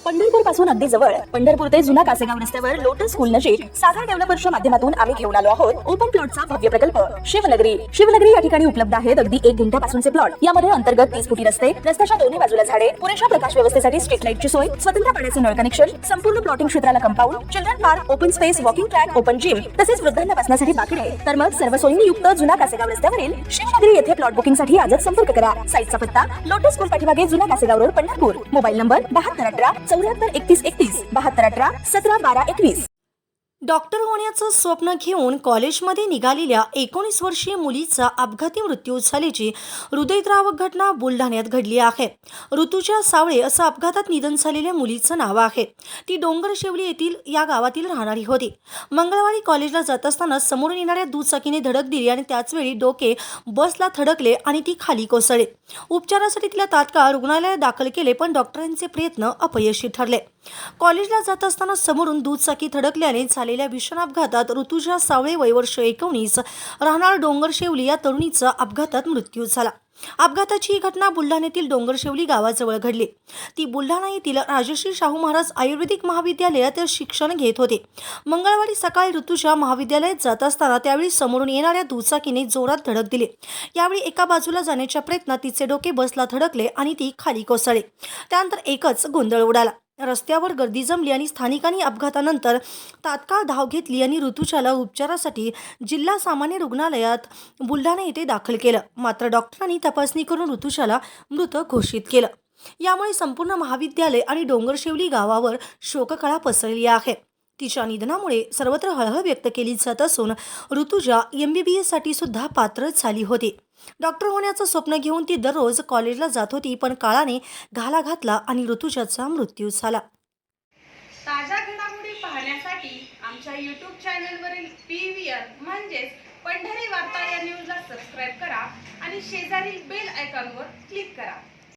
पंढरपूर पासून अगदी जवळ पंढरपूर ते जुना कासेगाव रस्त्यावर लोटस स्कूल नजीक सागर डेव्हलपर्सच्या माध्यमातून आम्ही घेऊन आलो आहोत ओपन प्लॉटचा भव्य प्रकल्प शिवनगरी या ठिकाणी उपलब्ध आहेत अगदी 1 गुंठ्यापासूनचे प्लॉट। यामध्ये अंतर्गत 30 फुटी रस्ते, रस्त्याच्या दोन्ही बाजूला झाडे, पुरेशा प्रकाश व्यवस्थेसाठी स्ट्रीट लाईटची सोय, स्वतंत्र पाण्याचे नळ कनेक्शन, संपूर्ण प्लॉटिंग क्षेत्राला compound, children park, open space, walking track, open gym तसेच वृद्धांना बसण्यासाठी बाकडे। तर मग सर्व सोयींनी युक्त जुना कासेगाव रस्त्यावरील शिवनगरी येथे प्लॉट बुकिंग साठी आजच संपर्क करा। साईटचा पत्ता लोटस स्कूल पाठीमागे जुना Kasegaon road Pandharpur. Mobile number 7218 743131 7218 171221। Doctor होण्याचं स्वप्न घेऊन कॉलेजमध्ये निघालेल्या 19 वर्षीय मुलीचा अपघाती मृत्यू झाल्याची हृदयद्रावक घटना बुलढाण्यात घडली आहे। ऋतुजा सावळे असं अपघातात निधन झालेल्या मुलीचं नाव आहे। ती डोंगरशेवली येथील या गावातील राहणारी होती। मंगळवारी कॉलेजला जात असताना समोरून येणाऱ्या दुचाकीने धडक दिली आणि त्याचवेळी डोके बसला थडकले आणि ती खाली कोसळली। उपचारासाठी तिला तात्काळ रुग्णालयात दाखल केले, पण डॉक्टरांचे प्रयत्न अपयशी ठरले। कॉलेजला जात असताना समोरून दुचाकी थडकल्याने झालेल्या भीषण अपघातात ऋतुजा सावळे वय वर्ष 19 राहणार डोंगरशेवली या तरुणीचा अपघातात मृत्यू झाला। अपघाताची ही घटना बुलढाण्यातील डोंगरशेवली गावाजवळ घडली। ती बुलढाणा येथील राजश्री शाहू महाराज आयुर्वेदिक महाविद्यालयात शिक्षण घेत होते। मंगळवारी सकाळी ऋतुजा महाविद्यालयात जात असताना त्यावेळी समोरून येणाऱ्या दुचाकीने जोरात धडक दिली। यावेळी एका बाजूला जाण्याच्या प्रयत्नात तिचे डोके बसला थडकले आणि ती खाली कोसळली। त्यानंतर एकच गोंधळ उडाला। रस्त्यावर गर्दी जमली आणि स्थानिकांनी अपघातानंतर तात्काळ धाव घेतली आणि ऋतुजाला उपचारासाठी जिल्हा सामान्य रुग्णालयात बुलढाणा येथे दाखल केलं। मात्र डॉक्टरांनी तपासणी करून ऋतुजाला मृत घोषित केलं। यामुळे संपूर्ण महाविद्यालय आणि डोंगरशेवली गावावर शोककळा पसरली आहे। तिच्या निधनामुळे सर्वत्र हळहळ व्यक्त केली जात असून ऋतुजा MBBS साठी सुद्धा पात्र झाली होती। डॉक्टर होण्याचं स्वप्न घेऊन ती दररोज कॉलेजला जात होती, पण काळाने घाला घातला आणि ऋतुजाचा मृत्यू झाला। ताज्या घडामोडी पाहण्यासाठी आमच्या YouTube चॅनलवरील PVR म्हणजेच पंढरी वार्ता या न्यूजला सबस्क्राईब करा आणि शेजारील बेल आयकॉनवर क्लिक करा।